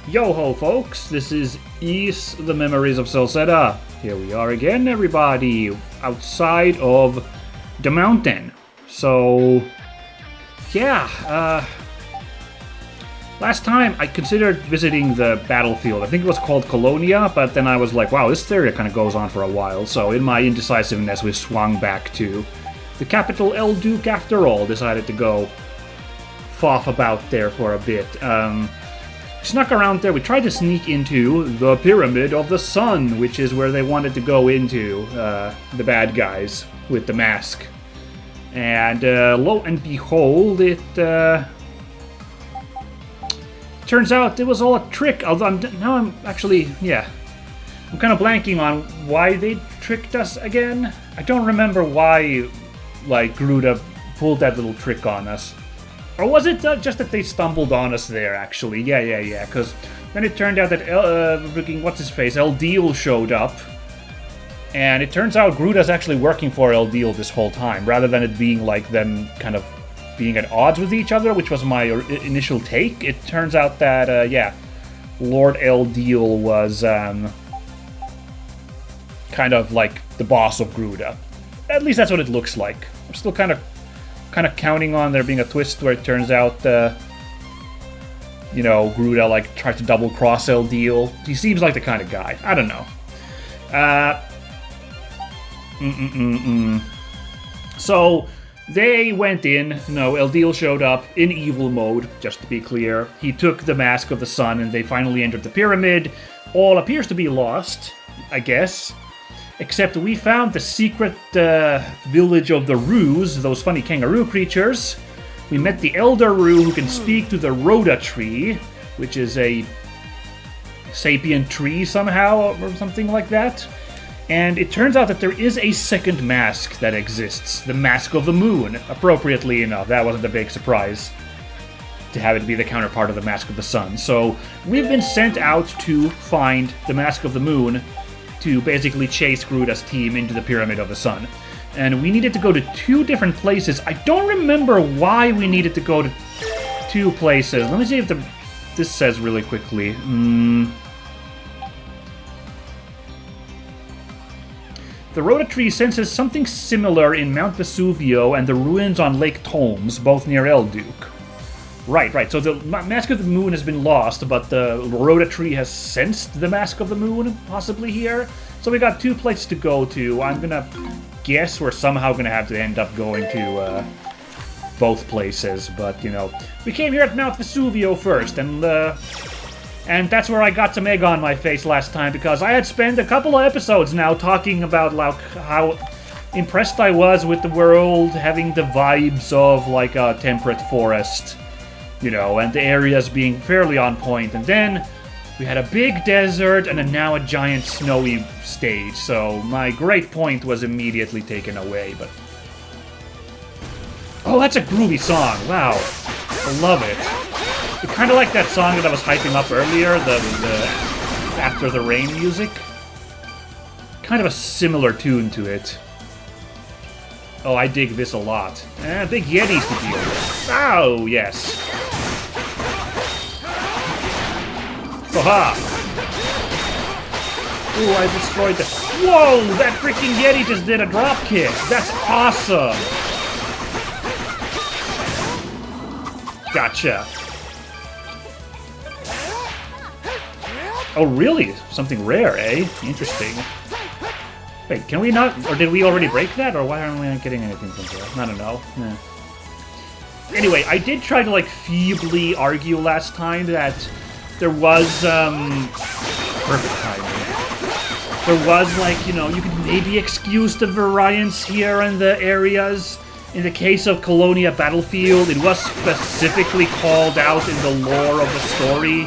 Yo-ho, folks, this is Ease the Memories of Celceta. Here we are again, everybody, outside of the mountain. So, yeah, last time I considered visiting the battlefield. I think it was called Colonia, but then I was like, wow, this area kind of goes on for a while. So in my indecisiveness, we swung back to the capital El Duque after all. Decided to go faff about there for a bit. Snuck around there. We tried to sneak into the Pyramid of the Sun, which is where they wanted to go into, the bad guys with the mask. And lo and behold, it turns out it was all a trick. Although I'm kind of blanking on why they tricked us again. I don't remember why, like, Gruda pulled that little trick on us. Or was it just that they stumbled on us there, actually? Yeah, because then it turned out that, what's-his-face, Eldeal showed up. And it turns out Gruda's actually working for Eldeal this whole time, rather than it being like them kind of being at odds with each other, which was my initial take. It turns out that, Lord Eldeal was kind of like the boss of Gruda. At least that's what it looks like. I'm still kind of counting on there being a twist where it turns out, Gruda, like, tries to double-cross Eldeal. He seems like the kind of guy. I don't know. So, they went in. Eldeal showed up in evil mode, just to be clear. He took the Mask of the Sun, and they finally entered the pyramid. All appears to be lost, I guess. Except we found the secret village of the Roos, those funny kangaroo creatures. We met the Elder Roo who can speak to the Rhoda tree, which is a sapient tree somehow, or something like that. And it turns out that there is a second mask that exists, the Mask of the Moon. Appropriately enough, that wasn't a big surprise to have it be the counterpart of the Mask of the Sun. So we've been sent out to find the Mask of the Moon, to basically chase Gruda's team into the Pyramid of the Sun. And we needed to go to two different places. I don't remember why we needed to go to two places. Let me see if this says really quickly. The Rhoda tree senses something similar in Mount Vesuvio and the ruins on Lake Tolmes, both near El Duque. Right. So the Mask of the Moon has been lost, but the Rhoda tree has sensed the Mask of the Moon, possibly here. So we got two places to go to. I'm gonna guess we're somehow gonna have to end up going to both places, but we came here at Mount Vesuvio first, and that's where I got some egg on my face last time, because I had spent a couple of episodes now talking about like how impressed I was with the world, having the vibes of like a temperate forest. And the areas being fairly on point. And then we had a big desert and now a giant snowy stage. So my great point was immediately taken away. But oh, that's a groovy song. Wow. I love it. It's kind of like that song that I was hyping up earlier, the After the Rain music. Kind of a similar tune to it. Oh, I dig this a lot. Big Yetis to deal with. Oh, yes. Haha! Ooh, I destroyed the... Whoa! That freaking Yeti just did a drop kick! That's awesome! Gotcha. Oh, really? Something rare, eh? Interesting. Wait, can we not... Or did we already break that? Or why aren't we not getting anything from there? I don't know. Anyway, I did try to, like, feebly argue last time that there was, perfect timing. There was, like, you could maybe excuse the variance here in the areas. In the case of Colonia Battlefield, it was specifically called out in the lore of the story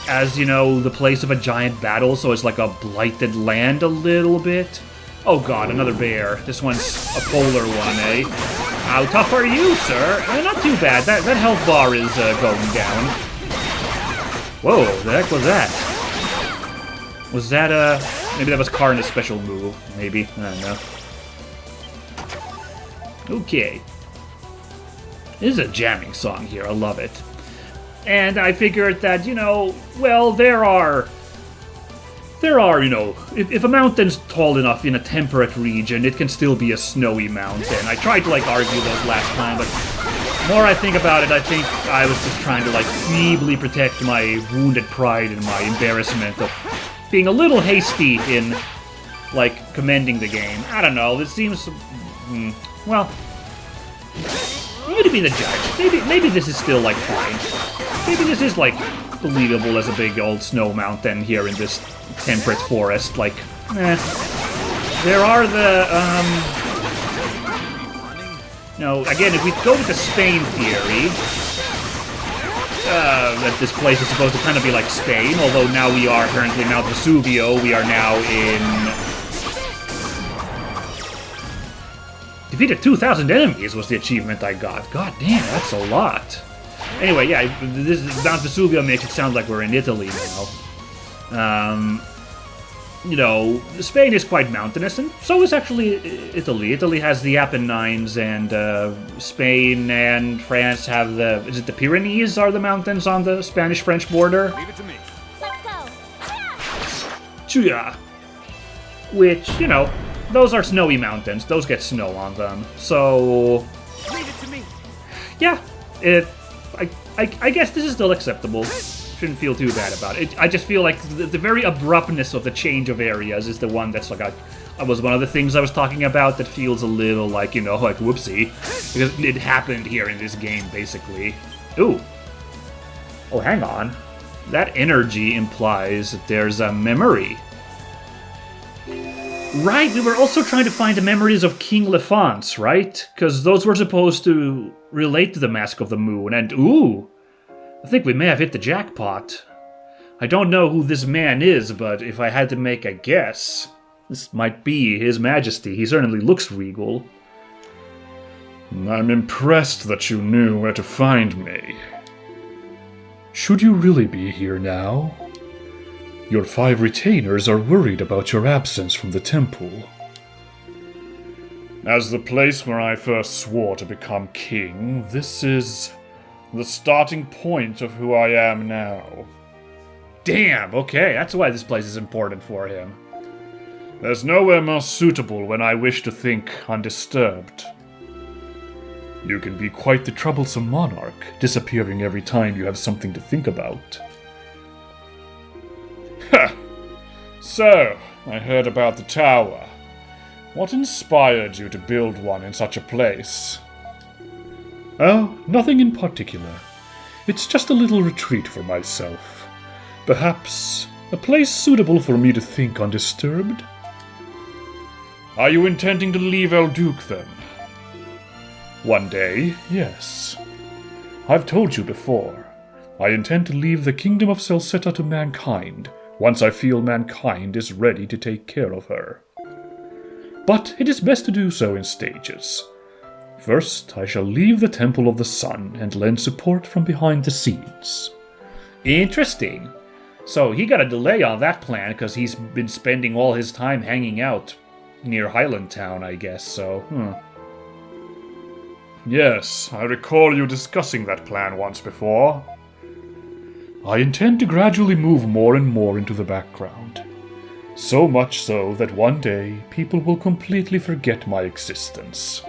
as, the place of a giant battle, so it's like a blighted land a little bit. Oh god, another bear. This one's a polar one, eh? How tough are you, sir? Not too bad. That health bar is going down. Whoa, the heck was that? Was that, maybe that was Karna's special move. Maybe. I don't know. Okay. This is a jamming song here. I love it. And I figured that, well, there are, if a mountain's tall enough in a temperate region, it can still be a snowy mountain. I tried to, argue those last time, but the more I think about it, I think I was just trying to, feebly protect my wounded pride and my embarrassment of being a little hasty in, commending the game. I don't know, it seems, well, I'm gonna be the judge. Maybe this is still, fine. Maybe this is, believable as a big old snow mountain here in this temperate forest. There are the, again, if we go with the Spain theory, that this place is supposed to kind of be like Spain, although now we are currently Mount Vesuvio, we are now in... Defeated 2,000 enemies was the achievement I got. God damn, that's a lot. Anyway, yeah, this Mount Vesuvio makes it sound like we're in Italy now. Spain is quite mountainous, and so is actually Italy. Italy has the Apennines, and Spain and France have the... Is it the Pyrenees are the mountains on the Spanish-French border? Leave it to me. Let's go. Chuya. Which, those are snowy mountains. Those get snow on them. So... Leave it to me. Yeah, I guess this is still acceptable. Shouldn't feel too bad about it. I just feel like the very abruptness of the change of areas is the one that's was one of the things I was talking about that feels a little whoopsie. Because it happened here in this game, basically. Ooh. Oh, hang on. That energy implies that there's a memory. Right, we were also trying to find the memories of King Lefance, right? Because those were supposed to relate to the Mask of the Moon, and ooh! I think we may have hit the jackpot. I don't know who this man is, but if I had to make a guess, this might be His Majesty. He certainly looks regal. I'm impressed that you knew where to find me. Should you really be here now? Your 5 retainers are worried about your absence from the temple. As the place where I first swore to become king, this is the starting point of who I am now. Damn, okay, that's why this place is important for him. There's nowhere more suitable when I wish to think undisturbed. You can be quite the troublesome monarch, disappearing every time you have something to think about. Ha! So, I heard about the tower. What inspired you to build one in such a place? Oh, nothing in particular. It's just a little retreat for myself. Perhaps a place suitable for me to think undisturbed? Are you intending to leave Elduc then? One day, yes. I've told you before. I intend to leave the kingdom of Celceta to mankind, once I feel mankind is ready to take care of her. But it is best to do so in stages. First, I shall leave the Temple of the Sun and lend support from behind the scenes. Interesting. So he got a delay on that plan because he's been spending all his time hanging out near Highland Town, I guess, so, Yes, I recall you discussing that plan once before. I intend to gradually move more and more into the background. So much so that one day people will completely forget my existence.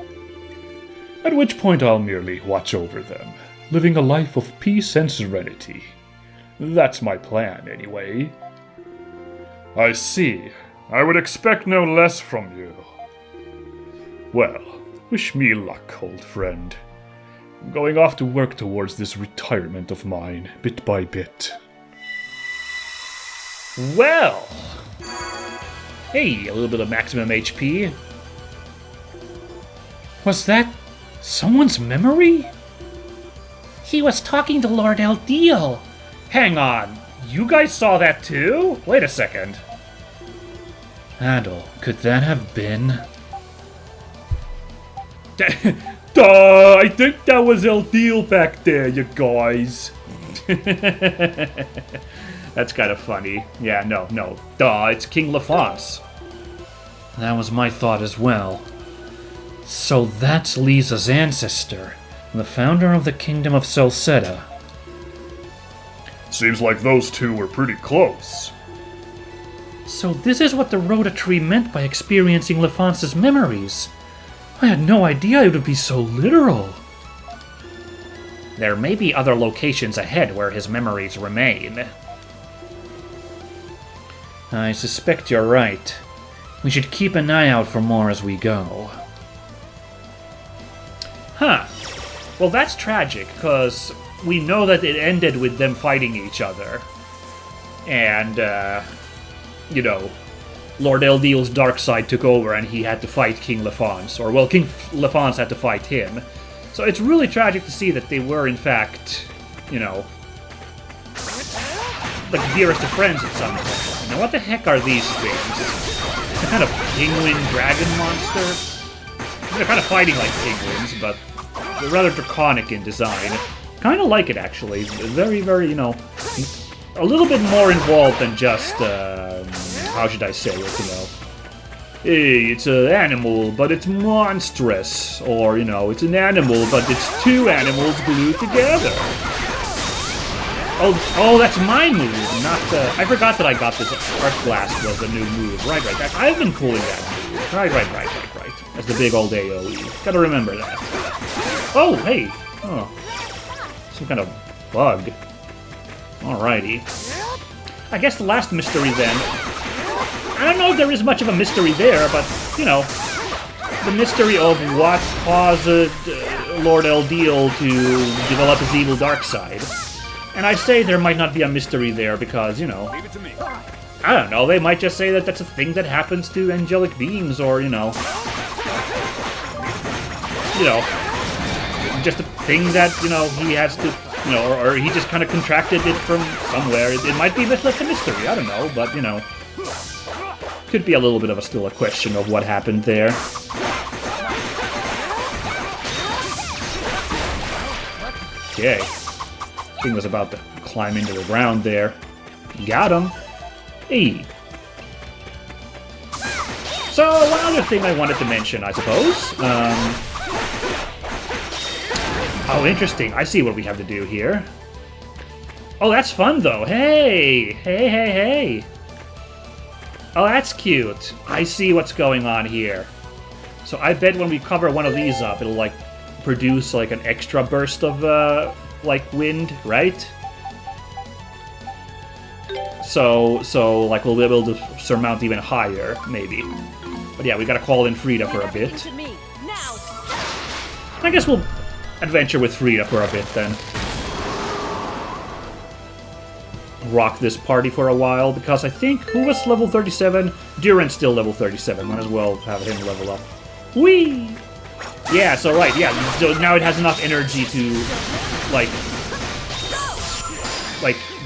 At which point I'll merely watch over them, living a life of peace and serenity. That's my plan, anyway. I see. I would expect no less from you. Well, wish me luck, old friend. I'm going off to work towards this retirement of mine, bit by bit. Well! Hey, a little bit of maximum HP. Was that someone's memory? He was talking to Lord Eldeal. Hang on, you guys saw that too? Wait a second. Adel, could that have been... I think that was Eldeal back there, you guys. That's kind of funny. Yeah, no. It's King Lefance. That was my thought as well. So that's Lisa's ancestor, the founder of the Kingdom of Celceta. Seems like those two were pretty close. So this is what the Rhoda tree meant by experiencing Lefance's memories. I had no idea it would be so literal. There may be other locations ahead where his memories remain. I suspect you're right. We should keep an eye out for more as we go. Huh. Well, that's tragic, because we know that it ended with them fighting each other. And, you know, Lord Eldiel's dark side took over and he had to fight King Lefance. Or, well, King Lefance had to fight him. So it's really tragic to see that they were, in fact, you know, like dearest of friends at some point. Now, what the heck are these things? Some kind of penguin dragon monster? They're kind of fighting like penguins, but they're rather draconic in design. Kind of like it, actually. Very, very, you know, a little bit more involved than just, how should I say it, you know? Hey, it's an animal, but it's monstrous. Or, you know, it's an animal, but it's two animals glued together. Oh, that's my move, not the... I forgot that I got this Arc Blast was a new move. Right. I've been pulling that move. Right. That's the big old AoE. Gotta remember that. Oh, hey. Oh. Some kind of bug. Alrighty. I guess the last mystery then... I don't know if there is much of a mystery there, but, you know... The mystery of what caused Lord Eldiel to develop his evil dark side. And I say there might not be a mystery there because, you know, I don't know, they might just say that that's a thing that happens to angelic beings or, you know, just a thing that, you know, he has to, you know, or he just kind of contracted it from somewhere. It might be just like a mystery, I don't know, but, you know, could be a little bit of still a question of what happened there. Okay. Thing was about to climb into the ground there. Got him. Hey. So, one other thing I wanted to mention, I suppose. Oh, interesting. I see what we have to do here. Oh, that's fun, though. Hey. Oh, that's cute. I see what's going on here. So I bet when we cover one of these up, it'll, like, produce, like, an extra burst of, like, wind, right? So, like, we'll be able to surmount even higher, maybe. But yeah, we gotta call in Frida for a bit. I guess we'll adventure with Frida for a bit, then. Rock this party for a while, because I think... Who was level 37? Duran's still level 37. Might as well have him level up. Whee! Yeah, so right, yeah. So now it has enough energy to, like,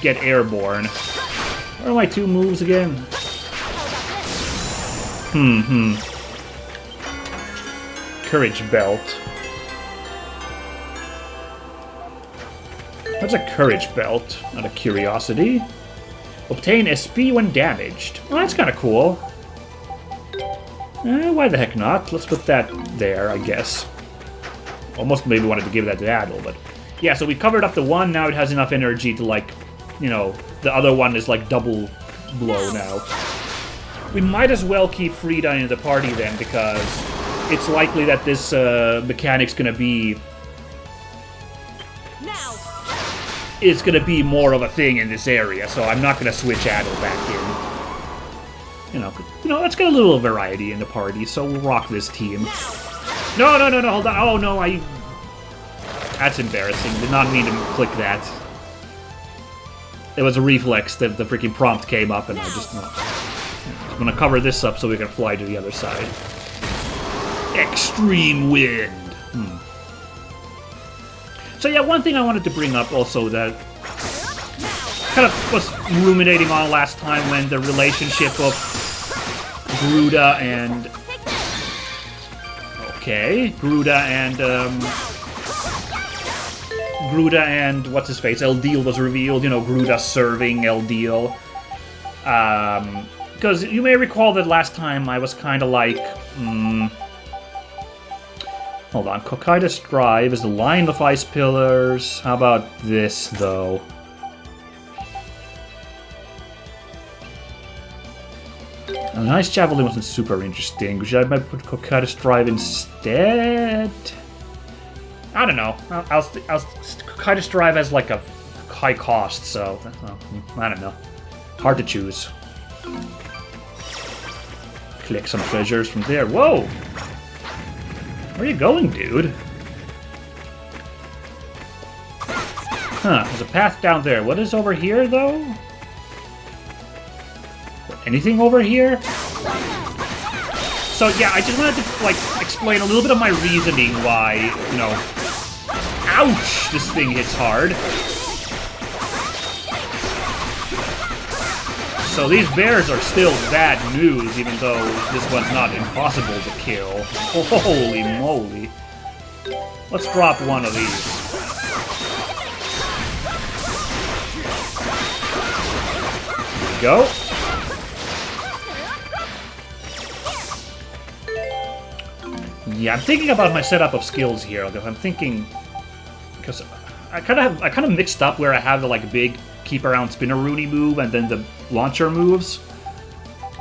get airborne. What are my two moves again? Courage Belt. That's a Courage Belt, not a Curiosity. Obtain SP when damaged. Well, that's kind of cool. Why the heck not? Let's put that there, I guess. Almost maybe wanted to give that to Adel, but... Yeah, so we covered up the one, now it has enough energy to, like, you know, the other one is, like, double blow now. We might as well keep Frida in the party, then, because it's likely that this mechanic's gonna be... It's gonna be more of a thing in this area, so I'm not gonna switch Adel back in. You know, let's get a little variety in the party, so we'll rock this team. No, hold on. Oh, no, That's embarrassing. Did not mean to click that. It was a reflex that the freaking prompt came up, and I just... I'm gonna cover this up so we can fly to the other side. Extreme wind. So yeah, one thing I wanted to bring up also that kind of was ruminating on last time when the relationship of Gruda and... Okay, Gruda and what's-his-face, Eldiel was revealed, you know, Gruda serving Eldiel. Because you may recall that last time I was kind of like... Hold on, Kokaida's Drive is the line of ice pillars. How about this, though? A nice javelin wasn't super interesting. Should I maybe put Cocytus Drive instead? I don't know. Cocytus Drive has like a high cost, so I don't know. Hard to choose. Collect some treasures from there. Whoa! Where are you going, dude? Huh, there's a path down there. What is over here, though? Anything over here? So, yeah, I just wanted to, like, explain a little bit of my reasoning why, you know... Ouch! This thing hits hard. So these bears are still bad news, even though this one's not impossible to kill. Holy moly. Let's drop one of these. There we go. Yeah, I'm thinking about my setup of skills here. I'm thinking... Because I kind of mixed up where I have the, like, big keep around Spinneroonie move and then the launcher moves.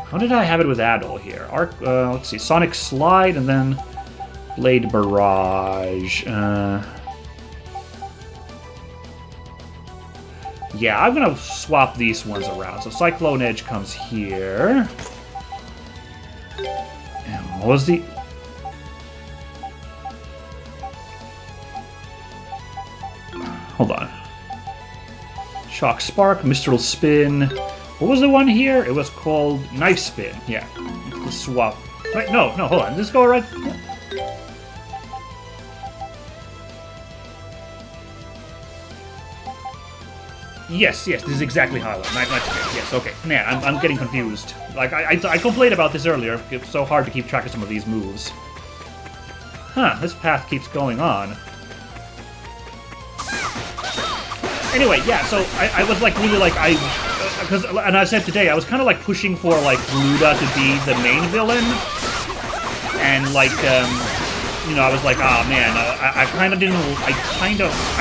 How did I have it with Adol here? Let's see, Sonic Slide and then Blade Barrage. Yeah, I'm gonna swap these ones around. So Cyclone Edge comes here. And what was the... Hold on. Shock Spark, Mistral Spin. What was the one here? It was called Knife Spin. Yeah. Let's swap. Wait, no, hold on. Let's go right. Yes, this is exactly how I went. Knife Spin. Yes, okay. Man, I'm getting confused. Like, I complained about this earlier. It's so hard to keep track of some of these moves. Huh, this path keeps going on. Anyway, yeah, so I was like really like, and I said today, I was kind of like pushing for like Garuda to be the main villain. And like, you know, I was like, ah, man, I kind of didn't, I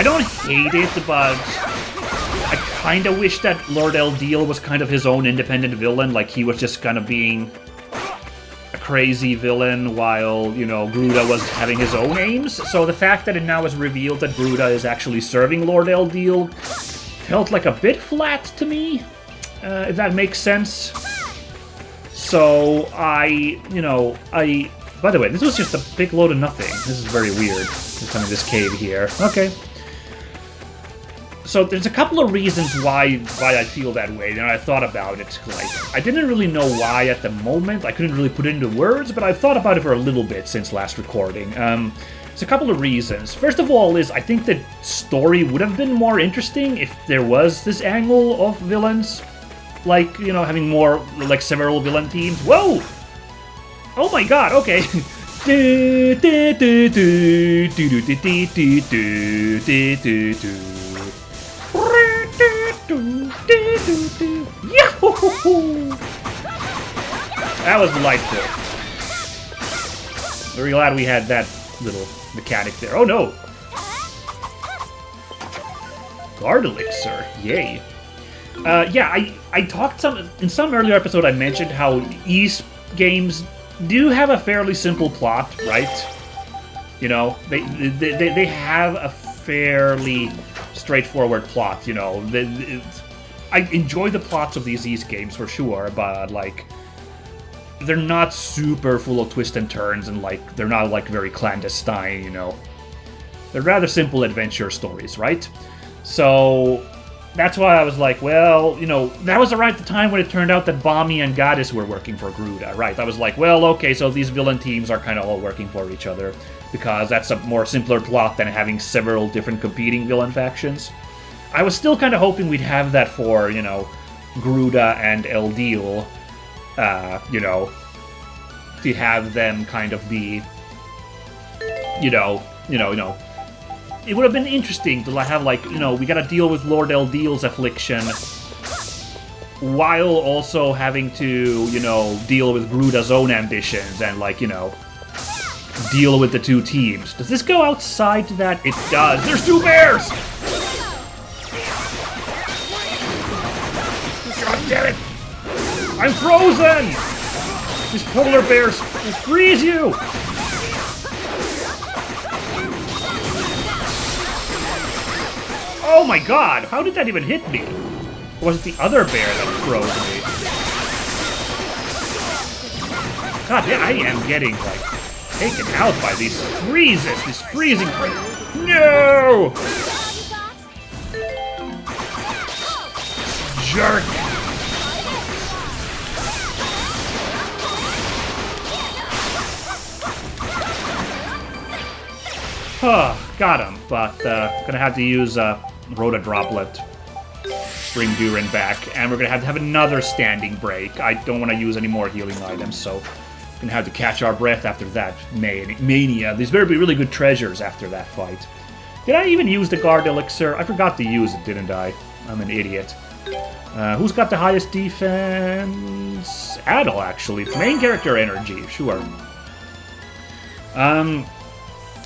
don't hate it, but I kind of wish that Lord Eldeal was kind of his own independent villain, like he was just kind of being a crazy villain while, you know, Garuda was having his own aims. So the fact that it now is revealed that Garuda is actually serving Lord Eldeal felt like a bit flat to me, if that makes sense. So by the way, this was just a big load of nothing. This is very weird, kind of this cave here. Okay. So there's a couple of reasons why I feel that way, and I thought about it. Like, I didn't really know why at the moment. I couldn't really put it into words, but I've thought about it for a little bit since last recording. There's a couple of reasons. First of all is I think the story would have been more interesting if there was this angle of villains. Like, you know, having more, like, several villain teams. Whoa! Oh my god, okay. That was delightful. Very glad we had that little mechanic there. Oh no! Guard Elixir, yay. Yeah, I talked in some earlier episode I mentioned how Ys games do have a fairly simple plot, right? You know, they have a fairly straightforward plot, you know. I enjoy the plots of these Ys games for sure, but like they're not super full of twists and turns, and like they're not like very clandestine, you know. They're rather simple adventure stories, right? So that's why I was like, well, you know, that was around the time when it turned out that Bami and Goddess were working for Garuda, right? I was like, well, okay, so these villain teams are kind of all working for each other, because that's a more simpler plot than having several different competing villain factions. I was still kind of hoping we'd have that for, you know, Garuda and Eldeal, you know, to have them kind of be, you know, it would have been interesting to have, like, you know, we gotta deal with Lord Eldeal's affliction while also having to, you know, deal with Garuda's own ambitions and, like, you know, deal with the two teams. Does this go outside that? It does. There's two bears! God damn it! I'm frozen! These polar bears will freeze you! Oh my god, how did that even hit me? Or was it the other bear that froze me? God, yeah, I am getting, like, taken out by these freezes, these freezing... No! Jerk! Got him, but gonna have to use Rhoda Droplet, bring Durin back, and we're gonna have another standing break. I don't want to use any more healing items, so gonna have to catch our breath after that mania. These better be really good treasures after that fight. Did I even use the guard elixir? I forgot to use it, didn't I? I'm an idiot. Who's got the highest defense? Adel, actually. Main character energy, sure.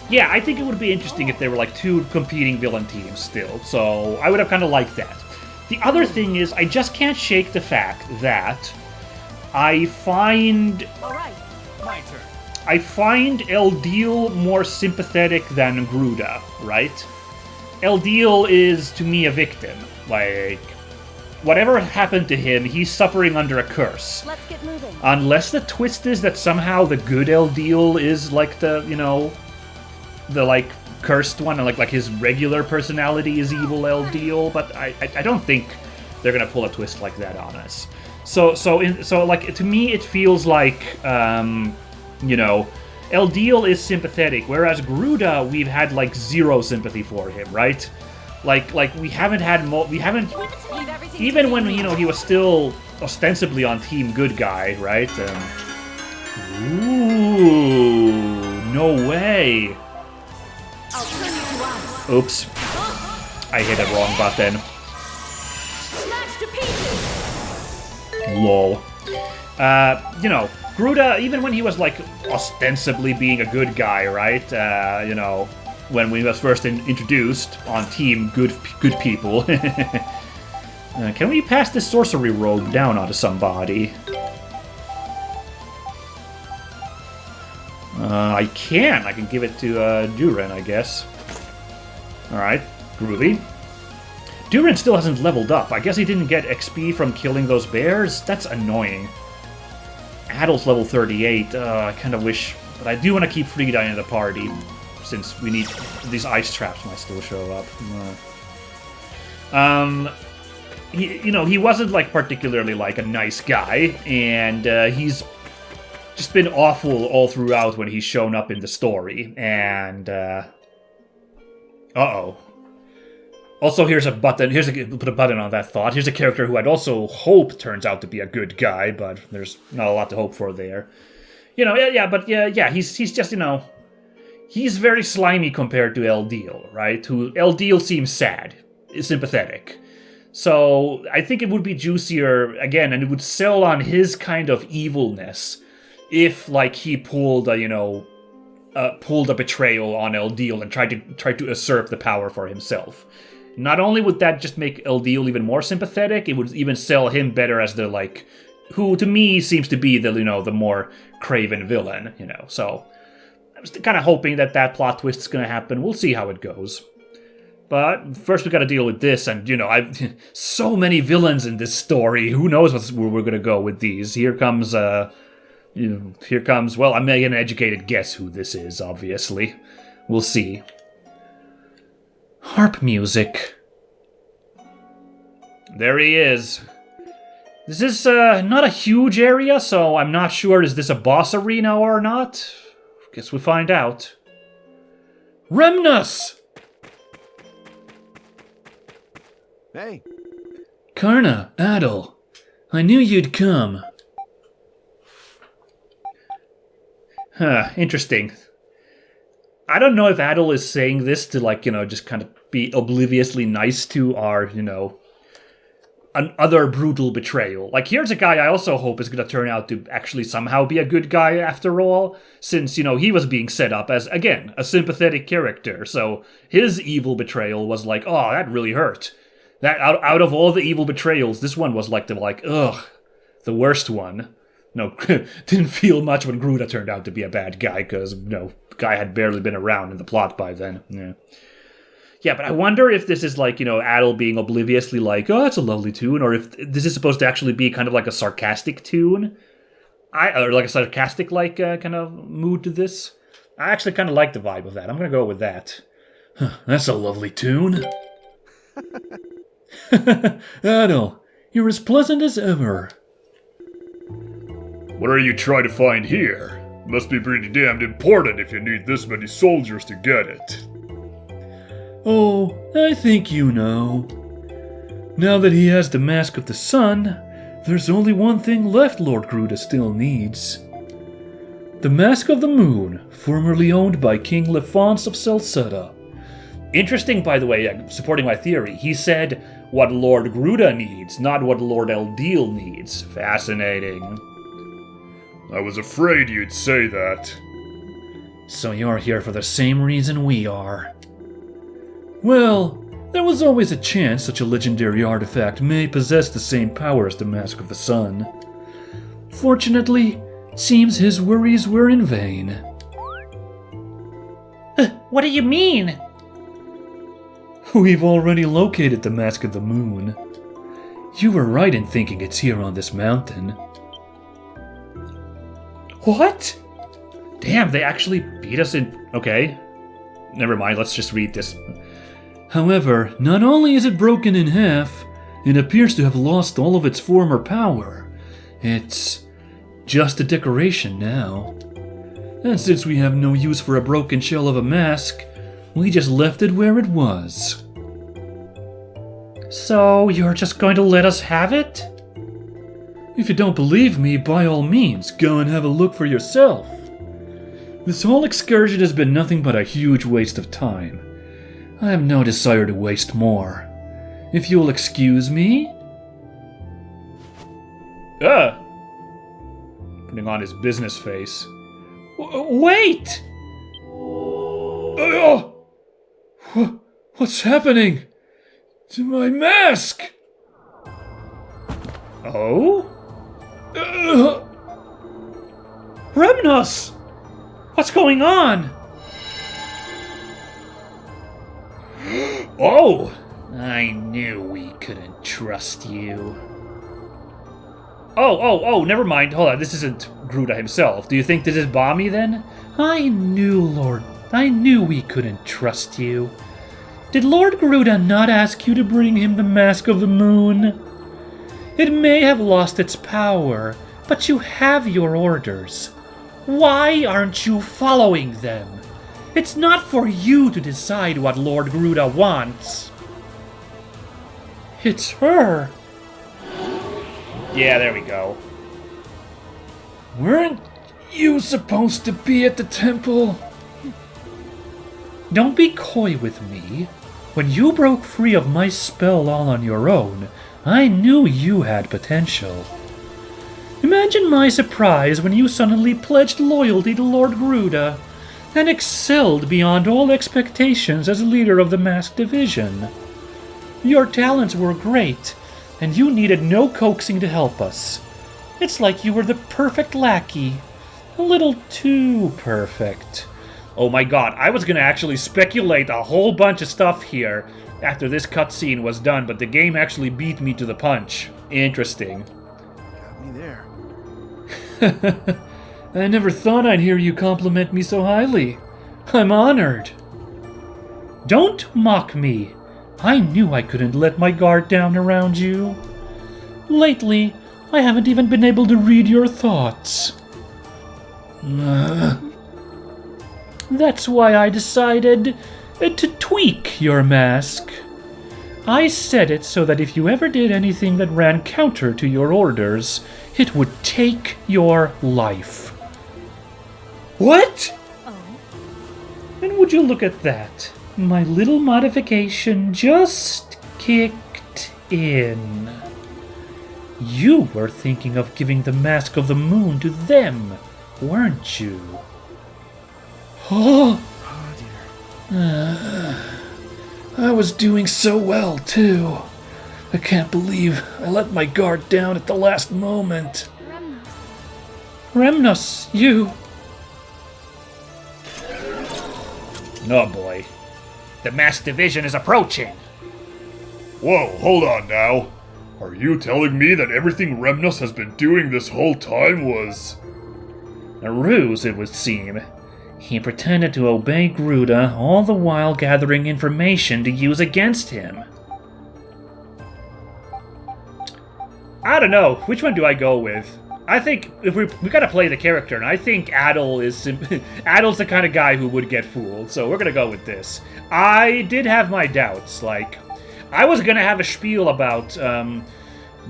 Yeah, I think it would be interesting if there were like two competing villain teams still, so I would have kind of liked that. The other thing is, I just can't shake the fact that I find... Alright, my turn. I find Eldeal more sympathetic than Gruda, right? Eldeal is, to me, a victim. Like, whatever happened to him, he's suffering under a curse. Let's get moving. Unless the twist is that somehow the good Eldeal is like the, you know... the, like, cursed one, and, like his regular personality is evil Eldeal, but I don't think they're gonna pull a twist like that on us. So, like, to me, it feels like, you know, Eldeal is sympathetic, whereas Gruda, we've had, like, zero sympathy for him, right? Like, we haven't had even when, you know, he was still ostensibly on Team Good Guy, right? Ooh, no way. Oops. I hit a wrong button. Lol. You know, Gruda, even when he was, like, ostensibly being a good guy, right? You know, when we was first introduced on Team Good People. Can we pass this sorcery robe down onto somebody? I can. I can give it to Durin, I guess. Alright, groovy. Durin still hasn't leveled up. I guess he didn't get XP from killing those bears? That's annoying. Adel's level 38. I kind of wish... But I do want to keep Frida in the party, since we need... These ice traps might still show up. You know, he wasn't, like, particularly, like, a nice guy, and he's just been awful all throughout when he's shown up in the story, and... Uh-oh. Also, here's a button. Put a button on that thought. Here's a character who I'd also hope turns out to be a good guy, but there's not a lot to hope for there. You know, yeah, he's just, you know, he's very slimy compared to Eldeal, right? Who Eldeal seems sad, is sympathetic. So I think it would be juicier again, and it would sell on his kind of evilness if, like, he pulled a, you know, pulled a betrayal on Eldeal and tried to usurp the power for himself. Not only would that just make Eldeal even more sympathetic, it would even sell him better as the, like, who to me seems to be the, you know, the more craven villain, you know. So I was kind of hoping that plot twist is going to happen. We'll see how it goes. But first we got to deal with this, and, you know, I've so many villains in this story. Who knows where we're going to go with these? Here comes, well, I'm making an educated guess who this is, obviously. We'll see. Harp music. There he is. This is not a huge area, so I'm not sure is this a boss arena or not. Guess we'll find out. Remnus! Hey. Karna, Adel. I knew you'd come. Huh, interesting. I don't know if Adel is saying this to, like, you know, just kind of be obliviously nice to our, you know, another brutal betrayal. Like, here's a guy I also hope is going to turn out to actually somehow be a good guy after all, since, you know, he was being set up as, again, a sympathetic character, so his evil betrayal was like, oh, that really hurt. That, out of all the evil betrayals, this one was like the worst one. No, didn't feel much when Gruda turned out to be a bad guy, because, the guy had barely been around in the plot by then. Yeah. Yeah, but I wonder if this is like, Adel being obliviously like, oh, it's a lovely tune, or if this is supposed to actually be kind of like a sarcastic tune. Or like a sarcastic, like, kind of mood to this. I actually kind of like the vibe of that. I'm going to go with that. That's a lovely tune. Adel, you're as pleasant as ever. What are you trying to find here? Must be pretty damned important if you need this many soldiers to get it. Oh, I think you know. Now that he has the Mask of the Sun, there's only one thing left Lord Gruda still needs. The Mask of the Moon, formerly owned by King Lefance of Celceta. Interesting, by the way, supporting my theory, he said what Lord Gruda needs, not what Lord Eldil needs. Fascinating. I was afraid you'd say that. So you're here for the same reason we are. Well, there was always a chance such a legendary artifact may possess the same power as the Mask of the Sun. Fortunately, it seems his worries were in vain. What do you mean? We've already located the Mask of the Moon. You were right in thinking it's here on this mountain. What? Damn, they actually beat us in... Okay. Never mind, let's just read this. However, not only is it broken in half, it appears to have lost all of its former power. It's just a decoration now. And since we have no use for a broken shell of a mask, we just left it where it was. So, you're just going to let us have it? If you don't believe me, by all means, go and have a look for yourself. This whole excursion has been nothing but a huge waste of time. I have no desire to waste more. If you'll excuse me... Putting on his business face. Wait! What's happening to my mask? Oh? Remnos! What's going on? Oh! I knew we couldn't trust you. Oh, never mind. Hold on, this isn't Gruda himself. Do you think this is Bami then? I knew we couldn't trust you. Did Lord Gruda not ask you to bring him the Mask of the Moon? It may have lost its power, but you have your orders. Why aren't you following them? It's not for you to decide what Lord Gruda wants. It's her. Yeah, there we go. Weren't you supposed to be at the temple? Don't be coy with me. When you broke free of my spell all on your own, I knew you had potential. Imagine my surprise when you suddenly pledged loyalty to Lord Gruda and excelled beyond all expectations as leader of the Masked Division. Your talents were great, and you needed no coaxing to help us. It's like you were the perfect lackey. A little too perfect. Oh my god, I was gonna actually speculate a whole bunch of stuff here after this cutscene was done, but the game actually beat me to the punch. Interesting. Got me there. I never thought I'd hear you compliment me so highly. I'm honored. Don't mock me. I knew I couldn't let my guard down around you. Lately, I haven't even been able to read your thoughts. That's why I decided to tweak your mask. I said it so that if you ever did anything that ran counter to your orders, it would take your life. What? Oh. And would you look at that? My little modification just kicked in. You were thinking of giving the Mask of the Moon to them, weren't you? Oh dear. I was doing so well, too. I can't believe I let my guard down at the last moment. Remnos, you... Oh boy. The mass division is approaching. Whoa, hold on now. Are you telling me that everything Remnos has been doing this whole time was... a ruse, it would seem. He pretended to obey Gruda, all the while gathering information to use against him. I don't know. Which one do I go with? I think if we gotta play the character, and I think Adel is Adel's the kind of guy who would get fooled, so we're gonna go with this. I did have my doubts. Like, I was gonna have a spiel about.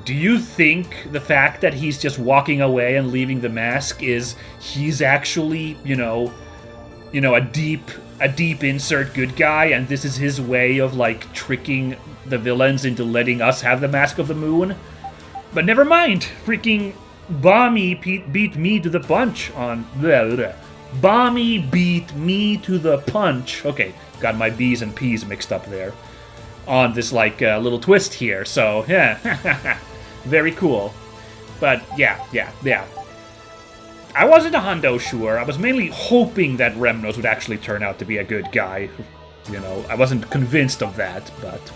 Do you think the fact that he's just walking away and leaving the mask is he's actually, a deep insert good guy, and this is his way of like tricking the villains into letting us have the Mask of the Moon? But never mind, freaking Bommy beat me to the punch on... Bommy beat me to the punch. Okay, got my B's and P's mixed up there. On this, little twist here, so, yeah. Very cool. But, yeah. I wasn't a hundo sure. I was mainly hoping that Remnos would actually turn out to be a good guy. I wasn't convinced of that, but...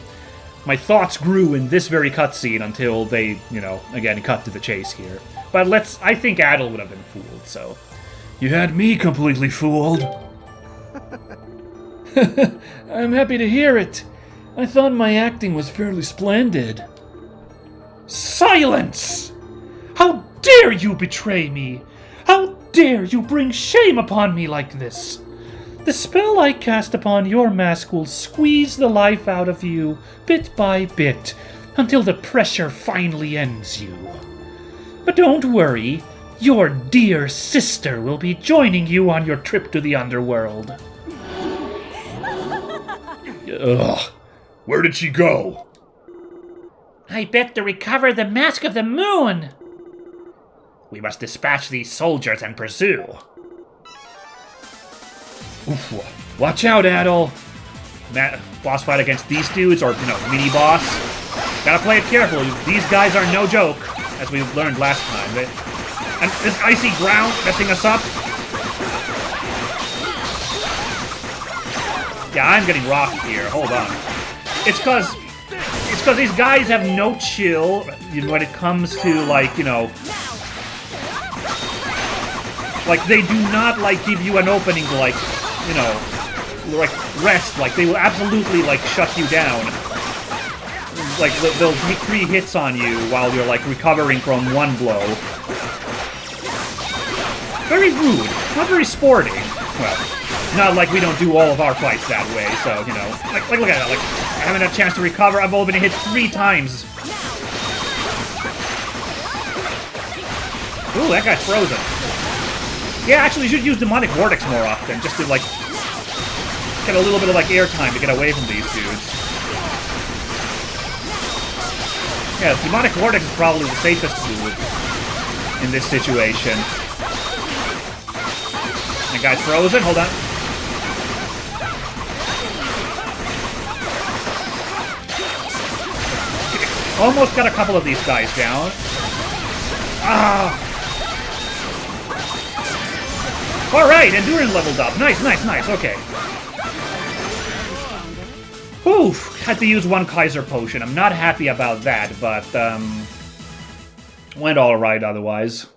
my thoughts grew in this very cutscene until they, again, cut to the chase here. But I think Adel would have been fooled, so... You had me completely fooled. I'm happy to hear it. I thought my acting was fairly splendid. Silence! How dare you betray me? How dare you bring shame upon me like this? The spell I cast upon your mask will squeeze the life out of you, bit by bit, until the pressure finally ends you. But don't worry, your dear sister will be joining you on your trip to the underworld. Ugh. Where did she go? I bet to recover the Mask of the Moon! We must dispatch these soldiers and pursue. Oof. Watch out, Adel! Boss fight against these dudes, or, mini-boss. Gotta play it carefully. These guys are no joke, as we learned last time. And this icy ground messing us up. Yeah, I'm getting rocked here. Hold on. It's cause these guys have no chill when it comes to, like they do not, give you an opening to, rest. Like, they will absolutely, shut you down. Like, they'll take 3 hits on you while you're, recovering from one blow. Very rude. Not very sporting. Well, not like we don't do all of our fights that way, so, look at that. I haven't had a chance to recover. I've only been hit 3 times. Ooh, that guy's frozen. Yeah, actually, you should use Demonic Vortex more often, just to, get a little bit of, airtime to get away from these dudes. Yeah, Demonic Vortex is probably the safest move in this situation. That guy's frozen, hold on. Almost got a couple of these guys down. Ah! Alright, Endurin leveled up. Nice, okay. Oof, had to use 1 Kaiser potion. I'm not happy about that, but, went alright otherwise.